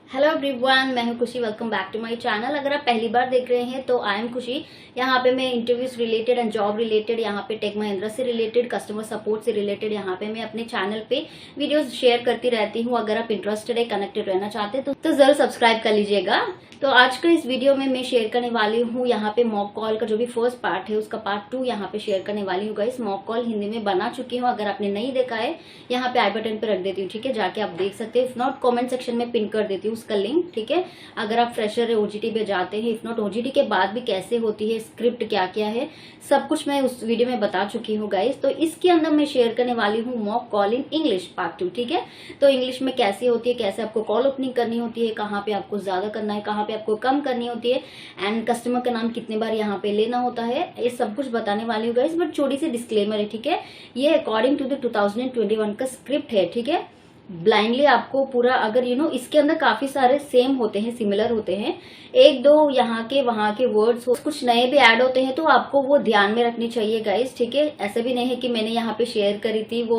Hello everyone, मैं हूं Khushi. Welcome back to my channel. अगर आप पहली बार देख रहे हैं तो आई एम खुशी। यहाँ पे मैं interviews related and job related, यहाँ पे टेक महिंद्रा से रिलेटेड, कस्टमर सपोर्ट से रिलेटेड, यहाँ पे मैं अपने चैनल पे वीडियोस शेयर करती रहती हूँ। अगर आप इंटरेस्टेड है, कनेक्टेड रहना चाहते हैं तो जरूर सब्सक्राइब कर लीजिएगा। तो आज का इस वीडियो में मैं शेयर करने वाली हूँ यहाँ पे मॉक कॉल का जो भी फर्स्ट पार्ट है उसका पार्ट 2 यहाँ पे शेयर करने वाली हूँ। गाइस, मॉक कॉल हिंदी में बना चुकी हूँ। अगर आपने नहीं देखा है, यहाँ पे आई बटन पे रख देती हूँ, ठीक है, जाके आप देख सकते हैं। इफ नॉट कॉमेंट सेक्शन में पिन कर देती हूँ उसका लिंक, ठीक है। अगर आप फ्रेशर है, ओजीटी पे जाते हैं, इफ नॉट ओजीटी के बाद भी कैसे होती है, स्क्रिप्ट क्या क्या है, सब कुछ मैं उस वीडियो में बता चुकी हूँ गाइस। तो इसके अंदर मैं शेयर करने वाली हूँ mock call in English part 2, ठीक है। तो इंग्लिश में कैसे होती है, कैसे आपको कॉल ओपनिंग करनी होती है, कहाँ पे आपको ज्यादा करना है, कहाँ पे आपको कम करनी होती है, एंड कस्टमर का नाम कितने बार यहाँ पे लेना होता है, ये सब कुछ बताने वाली हूँ गाइस। बट छोटी सी डिस्क्लेमर है, ठीक है। ये अकॉर्डिंग टू द 2021 का स्क्रिप्ट है, ठीक है। ब्लाइंडली आपको पूरा, अगर इसके अंदर काफी सारे सेम होते हैं, सिमिलर होते हैं, एक दो यहाँ के वहां के वर्ड्स कुछ नए भी ऐड होते हैं, तो आपको वो ध्यान में रखनी चाहिए गाइस, ठीक है। ऐसा भी नहीं है कि मैंने यहाँ पे शेयर करी थी वो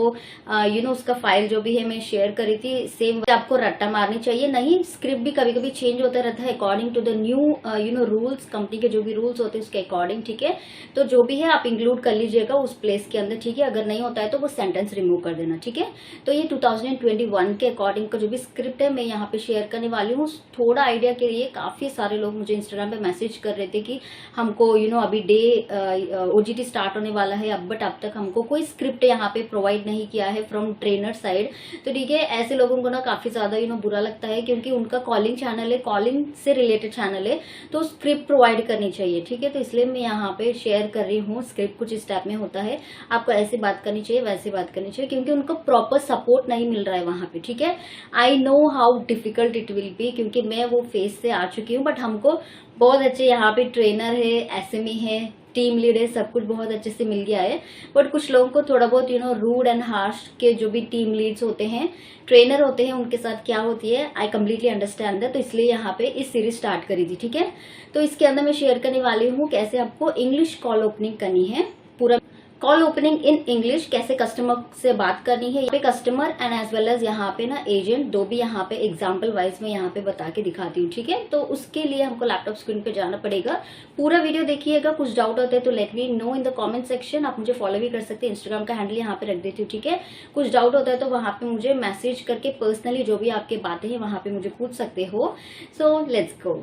उसका फाइल जो भी है मैं शेयर करी थी, सेम आपको रट्टा मारनी चाहिए नहीं। स्क्रिप्ट भी कभी कभी चेंज होता रहता है according to the new rules, company के जो भी रूल्स होते हैं उसके अकॉर्डिंग, ठीक है। तो जो भी है आप इंक्लूड कर लीजिएगा उस प्लेस के अंदर, ठीक है। अगर नहीं होता है तो वो सेंटेंस रिमूव कर देना, ठीक है। तो ये 2021 के अकॉर्डिंग का जो भी स्क्रिप्ट है मैं यहाँ पे शेयर करने वाली हूँ। थोड़ा आइडिया के लिए काफी सारे लोग मुझे इंस्टाग्राम पे मैसेज कर रहे थे कि हमको अभी डे ओजीटी स्टार्ट होने वाला है अब, बट अब तक हमको कोई स्क्रिप्ट यहाँ पे प्रोवाइड नहीं किया है फ्रॉम ट्रेनर साइड। तो ठीक है, ऐसे लोगों को ना काफी ज्यादा बुरा लगता है, क्योंकि उनका कॉलिंग चैनल है, कॉलिंग से रिलेटेड चैनल है, तो स्क्रिप्ट प्रोवाइड करनी चाहिए, ठीक है। तो इसलिए मैं यहाँ पे शेयर कर रही हूँ। स्क्रिप्ट कुछ इस टाइप में होता है, आपको ऐसे बात करनी चाहिए, वैसे बात करनी चाहिए, क्योंकि उनको प्रॉपर सपोर्ट नहीं मिल रहा है वहां पे, ठीक है। I know how difficult it will be, क्योंकि मैं वो फेज से आ चुकी हूँ। बट हमको बहुत अच्छे यहाँ पे ट्रेनर है, एसएमई है, टीम लीड है, सब कुछ बहुत अच्छे से मिल गया है। बट कुछ लोगों को थोड़ा बहुत रूड एंड हार्श के जो भी टीम लीड्स होते हैं, ट्रेनर होते हैं, उनके साथ क्या होती है, आई कम्प्लीटली अंडरस्टैंड दैट। तो इसलिए यहाँ पे इस सीरीज स्टार्ट करी थी, ठीक है। तो इसके अंदर मैं शेयर करने वाली हूँ कैसे आपको इंग्लिश कॉल ओपनिंग करनी है, पूरा कॉल ओपनिंग इन इंग्लिश, कैसे कस्टमर से बात करनी है, यहाँ पे customer and as well as यहाँ पे ना एजेंट, दो भी यहाँ पे एग्जाम्पल वाइज में यहाँ पे बता के दिखाती हूँ, ठीक है। तो उसके लिए हमको लैपटॉप स्क्रीन पे जाना पड़ेगा। पूरा वीडियो देखिएगा। कुछ डाउट होता है तो let me know in the comment section. आप मुझे फॉलो भी कर सकते हैं, इंस्टाग्राम का हैंडल यहाँ पे रख देती हूँ, ठीक है। कुछ डाउट होता है तो वहां पे मुझे मैसेज करके पर्सनली जो भी आपकी बातें हैं वहां पे मुझे पूछ सकते हो। So let's go.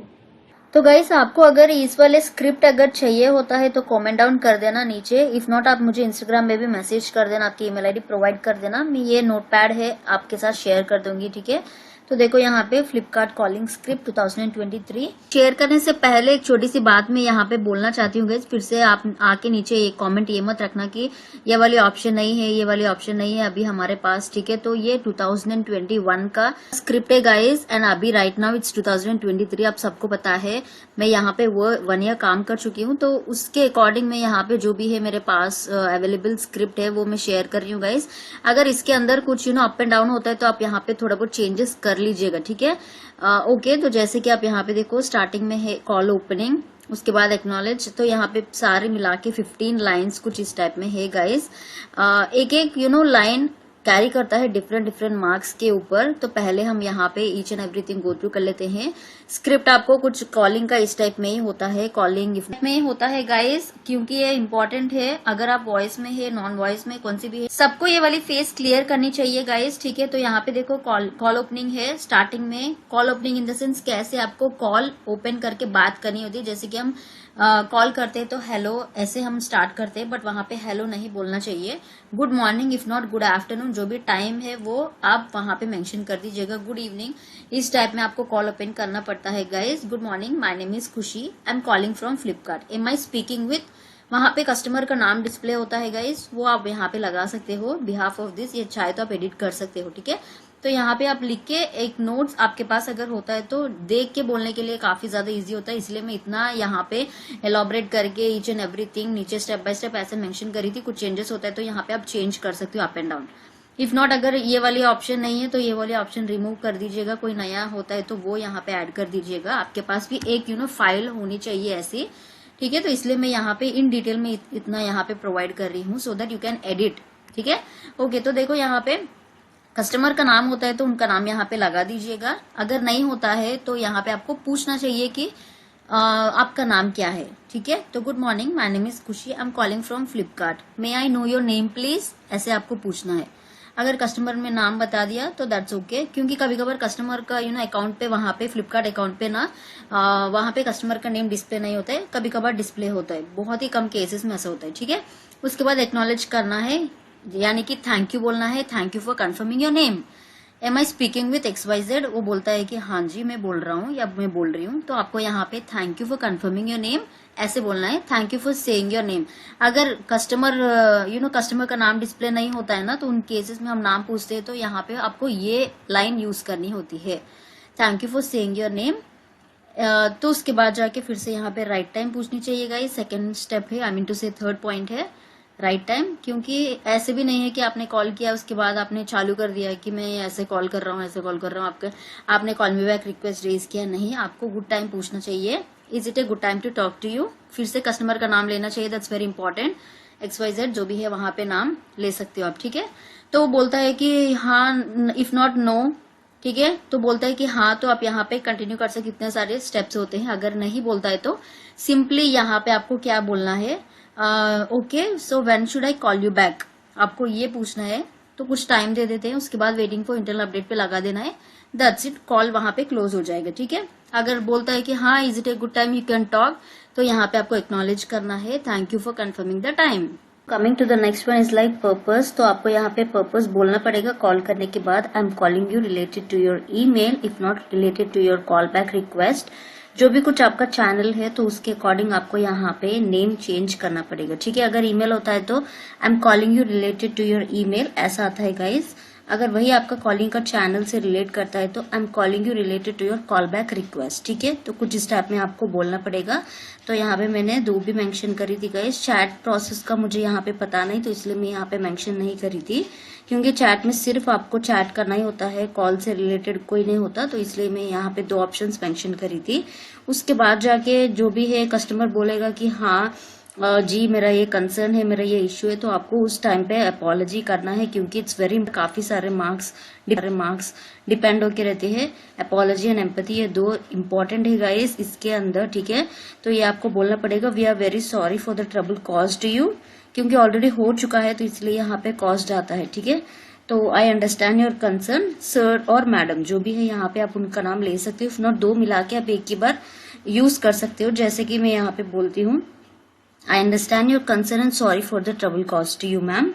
तो गाइस, आपको अगर इस वाले स्क्रिप्ट अगर चाहिए होता है तो कमेंट डाउन कर देना नीचे। इफ नॉट आप मुझे इंस्टाग्राम में भी मैसेज कर देना, आपकी ईमेल आईडी प्रोवाइड कर देना। मैं ये नोटपैड है आपके साथ शेयर कर दूंगी, ठीक है। तो देखो यहाँ पे फ्लिपकार्ट कॉलिंग स्क्रिप्ट 2023 शेयर करने से पहले एक छोटी सी बात मैं यहाँ पे बोलना चाहती हूँ गाइस। फिर से आप आके नीचे एक कमेंट ये मत रखना कि ये वाली ऑप्शन नहीं है, ये वाली ऑप्शन नहीं है अभी हमारे पास, ठीक है। तो ये 2021 का स्क्रिप्ट है गाइस, एंड अभी राइट नाउ इट्स 2023। आप सबको पता है मैं यहाँ पे वो 1 ईयर काम कर चुकी हूँ, तो उसके अकॉर्डिंग मैं यहाँ पे जो भी है मेरे पास अवेलेबल स्क्रिप्ट है वो मैं शेयर कर रही हूँ गाइस। अगर इसके अंदर कुछ अप एंड डाउन होता है तो आप यहाँ पे थोड़ा बहुत चेंजेस कर लीजिएगा, ठीक है। ओके, तो जैसे कि आप यहाँ पे देखो स्टार्टिंग में है कॉल ओपनिंग, उसके बाद एक्नॉलेज, तो यहाँ पे सारे मिला के 15 लाइन्स कुछ इस टाइप में है गाइस। एक एक लाइन कैरी करता है डिफरेंट मार्क्स के ऊपर। तो पहले हम यहाँ पे each and everything go through कर लेते हैं। स्क्रिप्ट आपको कुछ कॉलिंग का इस टाइप में ही होता है, कॉलिंग में होता है गाइस, क्योंकि ये इंपॉर्टेंट है। अगर आप वॉइस में है, नॉन वॉइस में, कौन सी भी है, सबको ये वाली फेस क्लियर करनी चाहिए गाइस, ठीक है। तो यहाँ पे देखो कॉल ओपनिंग है। स्टार्टिंग में call opening in the sense कैसे आपको कॉल ओपन करके बात करनी होती है। जैसे कि हम कॉल करते हैं तो हेलो ऐसे हम स्टार्ट करते हैं, बट वहां पे हेलो नहीं बोलना चाहिए। Good morning, if not good afternoon, जो भी टाइम है वो आप वहां पे मेंशन कर दीजिएगा। गुड इवनिंग, इस टाइप में आपको कॉल ओपन करना पड़ता है guys. Good morning, my name is Khushi, I am calling from Flipkart, am I speaking with, वहां पे कस्टमर का नाम डिस्प्ले होता है गाइस, वो आप यहाँ पे लगा सकते हो बिहाफ ऑफ दिस, ये चाहे तो आप एडिट कर सकते हो, ठीक है। तो यहाँ पे आप लिख के एक नोट्स आपके पास अगर होता है तो देख के बोलने के लिए काफी ज्यादा इजी होता है, इसलिए मैं इतना यहाँ पे एलॉबरेट करके ईच एंड एवरीथिंग नीचे स्टेप बाय स्टेप ऐसे मेंशन करी थी। कुछ चेंजेस होता है तो यहाँ पे आप चेंज कर सकते हो up and down. If not अगर ये वाली ऑप्शन नहीं है तो ये वाली ऑप्शन रिमूव कर दीजिएगा। कोई नया होता है तो वो यहाँ पे ऐड कर दीजिएगा। आपके पास भी एक फाइल होनी चाहिए ऐसी, ठीक है। तो इसलिए मैं यहाँ पे इन डिटेल में इतना यहाँ पे प्रोवाइड कर रही हूँ so that you can edit, ठीक है। ओके, तो देखो यहाँ पे कस्टमर का नाम होता है तो उनका नाम यहाँ पे लगा दीजिएगा। अगर नहीं होता है तो यहाँ पे आपको पूछना चाहिए कि आपका नाम क्या है, ठीक है। तो good morning, my name is Khushi, I am calling from Flipkart, may I know your name please, ऐसे आपको पूछना है। अगर कस्टमर ने नाम बता दिया तो दैट्स ओके, क्योंकि कभी कभार कस्टमर का अकाउंट पे, वहां पे फ्लिपकार्ट अकाउंट पे ना वहां पे कस्टमर का नेम डिस्प्ले नहीं होता है, कभी कभार डिस्प्ले होता है, बहुत ही कम केसेस में ऐसा होता है, ठीक है। उसके बाद एक्नॉलेज करना है, यानी कि थैंक यू बोलना है, thank you for confirming your name, am I speaking with XYZ। वो बोलता है कि हाँ जी मैं बोल रहा हूँ या मैं बोल रही हूँ, तो आपको यहाँ पे thank you for confirming your name ऐसे बोलना है, thank you for saying your name. अगर कस्टमर कस्टमर का नाम डिस्प्ले नहीं होता है ना, तो उन केसेस में हम नाम पूछते हैं तो यहाँ पे आपको ये लाइन यूज करनी होती है, thank you for saying your name. तो उसके बाद जाके फिर से यहाँ पे राइट टाइम पूछनी चाहिएगा, ये सेकेंड स्टेप है, आई मीन टू से थर्ड पॉइंट है राइट टाइम। क्योंकि ऐसे भी नहीं है कि आपने कॉल किया उसके बाद आपने चालू कर दिया कि मैं ऐसे कॉल कर रहा हूँ, ऐसे कॉल कर रहा हूँ, आपने call me back request raise किया, नहीं, आपको गुड टाइम पूछना चाहिए, is it a good time to talk to you. फिर से कस्टमर का नाम लेना चाहिए, दैट्स वेरी इंपॉर्टेंट, XYZ जो भी है वहां पे नाम ले सकते हो आप, ठीक है। तो वो बोलता है कि हाँ, इफ नॉट नो, ठीक है, तो बोलता है कि हाँ तो आप यहाँ पे कंटिन्यू कर सकते, कितने सारे स्टेप्स होते हैं। अगर नहीं बोलता है तो सिंपली यहाँ पे आपको क्या बोलना है, okay so when should I call you back, आपको ये पूछना है। तो कुछ टाइम दे देते हैं, उसके बाद वेटिंग फॉर इंटरनल अपडेट पे लगा देना है, दैट्स इट, कॉल वहां पे क्लोज हो जाएगा, ठीक है। अगर बोलता है कि हाँ is it a good time you can talk, तो यहाँ पे आपको एक्नॉलेज करना है, thank you for confirming the time. Coming to the next one is like purpose, तो आपको यहाँ पे पर्पस बोलना पड़ेगा कॉल करने के बाद, I am calling you related to your email, if not related to your call back request. जो भी कुछ आपका चैनल है तो उसके अकॉर्डिंग आपको यहाँ पे नेम चेंज करना पड़ेगा, ठीक है। अगर ईमेल होता है तो I am calling you related to your email ऐसा आता है गाइज। अगर वही आपका कॉलिंग का चैनल से रिलेट करता है तो I am calling you related to your call back request, ठीक है। तो कुछ इस टाइप में आपको बोलना पड़ेगा। तो यहाँ पे मैंने 2 भी मेंशन करी थी गाइस, चैट प्रोसेस का मुझे यहाँ पे पता नहीं तो इसलिए मैं यहाँ पे मेंशन नहीं करी थी, क्योंकि चैट में सिर्फ आपको चैट करना ही होता है, कॉल से रिलेटेड कोई नहीं होता, तो इसलिए मैं यहाँ पे 2 ऑप्शंस मेंशन करी थी। उसके बाद जाके जो भी है कस्टमर बोलेगा कि हाँ जी मेरा ये कंसर्न है, मेरा ये इश्यू है, तो आपको उस टाइम पे अपॉलॉजी करना है, क्योंकि इट्स वेरी काफी सारे मार्क्स डिपेंड होके रहते हैं। अपॉलॉजी एंड एम्पैथी ये 2 इम्पोर्टेंट है गाइस इसके अंदर, ठीक है। तो ये आपको बोलना पड़ेगा, we are very sorry for the trouble caused to you, क्योंकि ऑलरेडी हो चुका है तो इसलिए यहाँ पे कॉस्ट आता है, ठीक है। तो आई अंडरस्टैंड योर कंसर्न सर और मैडम, जो भी है यहाँ पे आप उनका नाम ले सकते हो, इफ नॉट 2 मिला के आप एक ही बार यूज कर सकते हो। जैसे कि मैं यहाँ पे बोलती हूँ, I understand your concern and sorry for the trouble caused to you ma'am.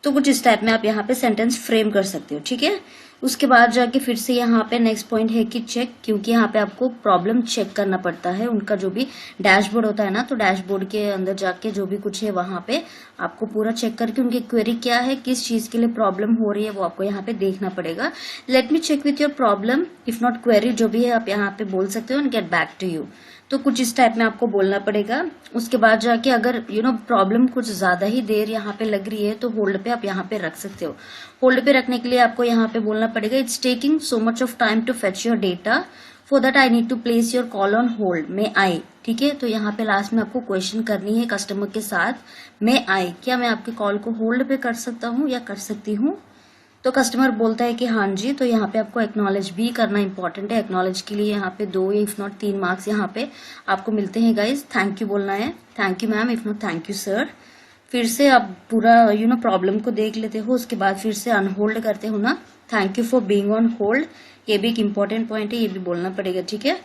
तो कुछ इस टाइप में आप यहाँ पे सेंटेंस फ्रेम कर सकते हो, ठीक है। उसके बाद जाके फिर से यहाँ पे नेक्स्ट पॉइंट है कि चेक, क्योंकि यहाँ पे आपको प्रॉब्लम चेक करना पड़ता है। उनका जो भी डैशबोर्ड होता है ना, तो डैशबोर्ड के अंदर जाके जो भी कुछ है वहां पे आपको पूरा चेक करके उनकी क्वेरी क्या है, किस चीज के लिए प्रॉब्लम हो रही है, वो आपको यहाँ पे देखना पड़ेगा। Let me check with your problem, if not query, जो भी है आप यहाँ पे बोल सकते हो, and get back to you. तो कुछ इस टाइप में आपको बोलना पड़ेगा। उसके बाद जाके अगर प्रॉब्लम कुछ ज्यादा ही देर यहाँ पे लग रही है तो होल्ड पे आप यहाँ पे रख सकते हो। होल्ड पे रखने के लिए आपको यहाँ पे बोलना पड़ेगा, it's taking so much of time to fetch your data, for that I need to place your call on hold, may I, ठीक है। तो यहाँ पे लास्ट में आपको क्वेश्चन करनी है कस्टमर के साथ, मे आई, क्या मैं आपके कॉल को होल्ड पे कर सकता हूँ या कर सकती हूँ। तो कस्टमर बोलता है कि हाँ जी, तो यहाँ पे आपको एक्नॉलेज भी करना इंपॉर्टेंट है। एक्नॉलेज के लिए यहाँ पे 2 या इफ नॉट 3 मार्क्स यहाँ पे आपको मिलते हैं गाइज। थैंक यू बोलना है, thank you ma'am, if not thank you sir. फिर से आप पूरा प्रॉब्लम को देख लेते हो, उसके बाद फिर से अनहोल्ड करते हो ना, thank you for being on hold, ये भी एक इम्पोर्टेंट पॉइंट है, ये भी बोलना पड़ेगा, ठीक है।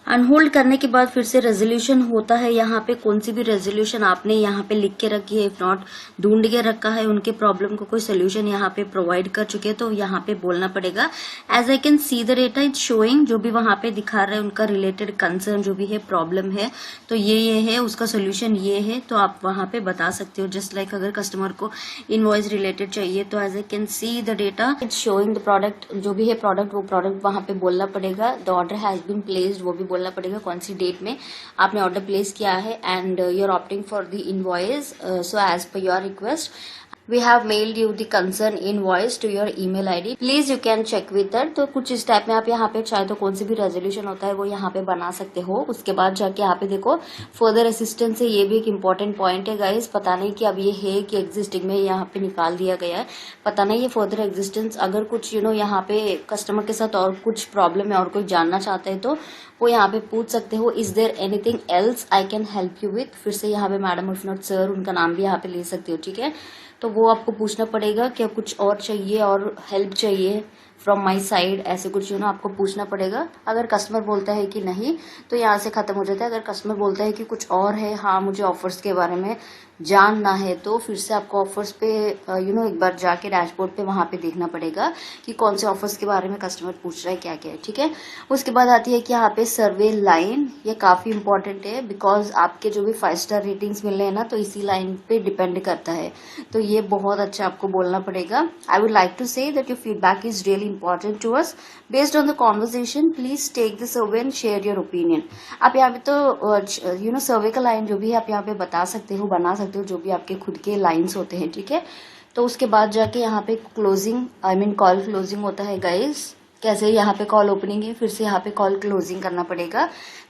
अनहोल्ड करने के बाद फिर से रेजोल्यूशन होता है। यहाँ पे कौन सी भी रेजोल्यूशन आपने यहाँ पे लिख के रखी है, इफ नॉट ढूंढ के रखा है, उनके प्रॉब्लम को कोई सोल्यूशन यहाँ पे प्रोवाइड कर चुके हैं, तो यहाँ पे बोलना पड़ेगा, as I can see the data it's showing, जो भी वहां पे दिखा रहा है उनका रिलेटेड कंसर्न जो भी है, प्रॉब्लम है, तो ये है, उसका सोल्यूशन ये है, तो आप वहां पे बता सकते हो। जस्ट लाइक अगर कस्टमर को इनवॉइस रिलेटेड चाहिए तो as I can see the data it's showing the product, जो भी है प्रोडक्ट, वो प्रोडक्ट वहां पे बोलना पड़ेगा। The order has been placed, वो भी बोलना पड़ेगा कौन सी डेट में आपने ऑर्डर प्लेस किया है, and you are opting for the invoice, so as per your request we have mailed you the concern invoice to your email ID, please you can check with that. तो कुछ इस type में आप यहाँ पे चाहे तो कौन सी भी रेजोल्यूशन होता है वो यहाँ पे बना सकते हो। उसके बाद जाके यहाँ पे देखो फर्दर असिस्टेंस है, ये भी एक इम्पोर्टेंट पॉइंट है गाइस। पता नहीं कि अब ये है कि एग्जिस्टिंग में यहाँ पे निकाल दिया गया है, पता नहीं ये फर्दर एग्जिस्टेंस। अगर कुछ यहाँ पे कस्टमर के साथ और कुछ प्रॉब्लम है और कोई जानना चाहते हैं तो वो यहाँ पे पूछ सकते हो, is there anything else I can help you with. फिर से यहाँ पे मैडम और नॉट सर, उनका नाम भी यहाँ पे ले सकते हो, ठीक है। तो वो आपको पूछना पड़ेगा कि कुछ और चाहिए और हेल्प चाहिए फ्रॉम माई साइड, ऐसे कुछ आपको पूछना पड़ेगा। अगर कस्टमर बोलता है कि नहीं तो यहाँ से खत्म हो जाता है। अगर कस्टमर बोलता है कि कुछ और है, हाँ मुझे ऑफर्स के बारे में जानना है, तो फिर से आपको ऑफर्स पे एक बार जाके डैशबोर्ड पे वहां पे देखना पड़ेगा कि कौन से ऑफर्स के बारे में कस्टमर पूछ रहा है, क्या क्या है, ठीक है। उसके बाद आती है कि यहाँ पे सर्वे लाइन, ये काफी इंपॉर्टेंट है बिकॉज आपके जो भी 5 स्टार रेटिंग्स मिल रहे हैं ना, तो इसी लाइन पे डिपेंड करता है। तो ये बहुत अच्छा आपको बोलना पड़ेगा। I would like to say that your feedback is really important to us. Based on the conversation please take the survey and share your opinion. आप यहाँ पे तो सर्वे का लाइन जो भी है आप यहाँ पे बता सकते हो, बना सकते हो, जो भी आपके खुद के लाइंस होते हैं, ठीक है। तो उसके बाद जाके यहाँ पे closing, I mean call closing होता है गाइस। कैसे यहाँ पे कॉल ओपनिंग है, फिर से यहाँ पे कॉल क्लोजिंग करना पड़ेगा।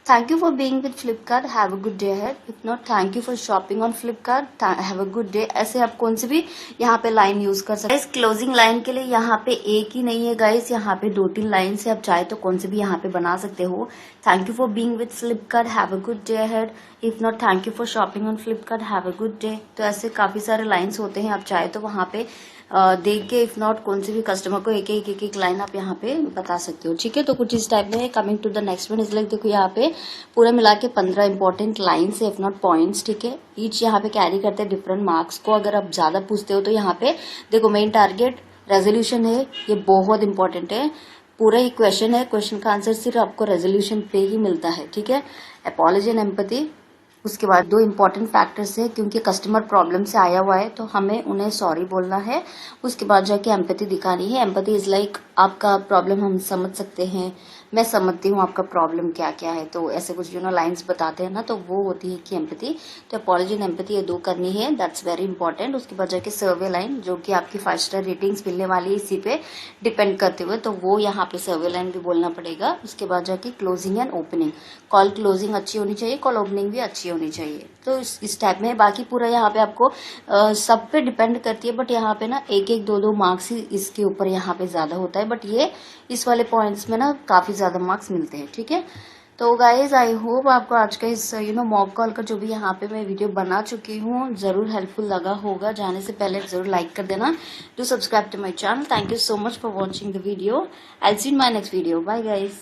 Thank you for being with Flipkart, have a good day ahead. If not thank you for shopping on Flipkart, have a good day. ऐसे आप कौन से भी यहाँ पे लाइन यूज कर सकते हैं। इस क्लोजिंग लाइन के लिए यहाँ पे एक ही नहीं है गाइस, यहाँ पे 2-3 लाइन से आप चाहे तो कौन से भी यहाँ पे बना सकते हो। Thank you for being with Flipkart, have a good day ahead. If not thank you for shopping on Flipkart, have a good day. तो ऐसे काफी सारे लाइन्स होते हैं, आप चाहे तो वहां पे देख के, इफ नॉट कौन से भी कस्टमर को एक लाइन आप यहाँ पे बता सकते हो, ठीक है। तो कुछ इस टाइप में। Coming to the next one, इसलिए देखो यहाँ पे पूरा मिला के 15 इंपॉर्टेंट लाइन्स है, इफ नॉट पॉइंट्स, ठीक है। ईच यहाँ पे कैरी करते हैं डिफरेंट मार्क्स को। अगर आप ज्यादा पूछते हो तो यहाँ पे देखो मेन टारगेट रेजोल्यूशन है, ये बहुत इंपॉर्टेंट है। पूरा ही क्वेश्चन है, क्वेश्चन का आंसर सिर्फ आपको रेजोल्यूशन पे ही मिलता है, ठीक है। Apology and empathy. उसके बाद 2 इंपॉर्टेंट फैक्टर्स है, क्योंकि कस्टमर प्रॉब्लम से आया हुआ है तो हमें उन्हें सॉरी बोलना है। उसके बाद जाके एम्पैथी दिखानी है। एम्पैथी इज लाइक आपका प्रॉब्लम हम समझ सकते हैं, मैं समझती हूँ आपका प्रॉब्लम क्या क्या है। तो ऐसे कुछ लाइंस बताते हैं ना, तो वो होती है कि एम्पैथी। तो अपॉलॉजी एंड एम्पैथी ये 2 करनी है, दैट्स वेरी इंपॉर्टेंट। उसके बाद जाके सर्वे लाइन, जो कि आपकी 5 स्टार रेटिंग्स मिलने वाली है इसी पे डिपेंड करते हुए, तो वो यहाँ पे सर्वे लाइन भी बोलना पड़ेगा। उसके बाद जाके closing and opening, call closing अच्छी होनी चाहिए, कॉल ओपनिंग भी अच्छी होनी चाहिए। तो इस टाइप में। बाकी पूरा यहाँ पे आपको सब पे डिपेंड करती है, बट यहाँ पे ना 1-1, 2-2 मार्क्स ही इसके ऊपर यहाँ पे ज्यादा होता है, बट ये इस वाले पॉइंट्स में ना काफी ज्यादा मार्क्स मिलते हैं, ठीक है। तो गाइज आई होप आपको आज का इस मॉक कॉल का जो भी यहाँ पे मैं वीडियो बना चुकी हूँ जरूर हेल्पफुल लगा होगा। जाने से पहले जरूर लाइक कर देना, do subscribe to my channel. Thank you so much for watching the video. I will see in my next video. Bye guys.